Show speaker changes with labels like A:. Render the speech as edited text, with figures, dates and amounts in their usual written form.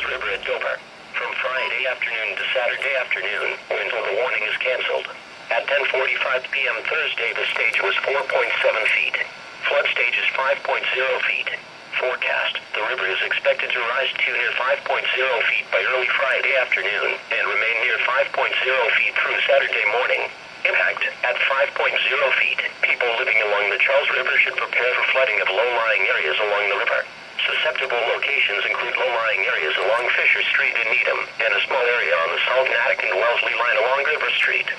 A: Charles River at Dover. From Friday afternoon to Saturday afternoon, until the warning is canceled. At 10:45 p.m. Thursday, the stage was 4.7 feet. Flood stage is 5.0 feet. Forecast: the river is expected to rise to near 5.0 feet by early Friday afternoon and remain near 5.0 feet through Saturday morning. Impact: at 5.0 feet, people living along the Charles River should prepare for flooding of low-lying areas along the river. Susceptible locations include low-lying areas along Fisher Street in Needham and a small area on the South Natick and Wellesley line along River Street.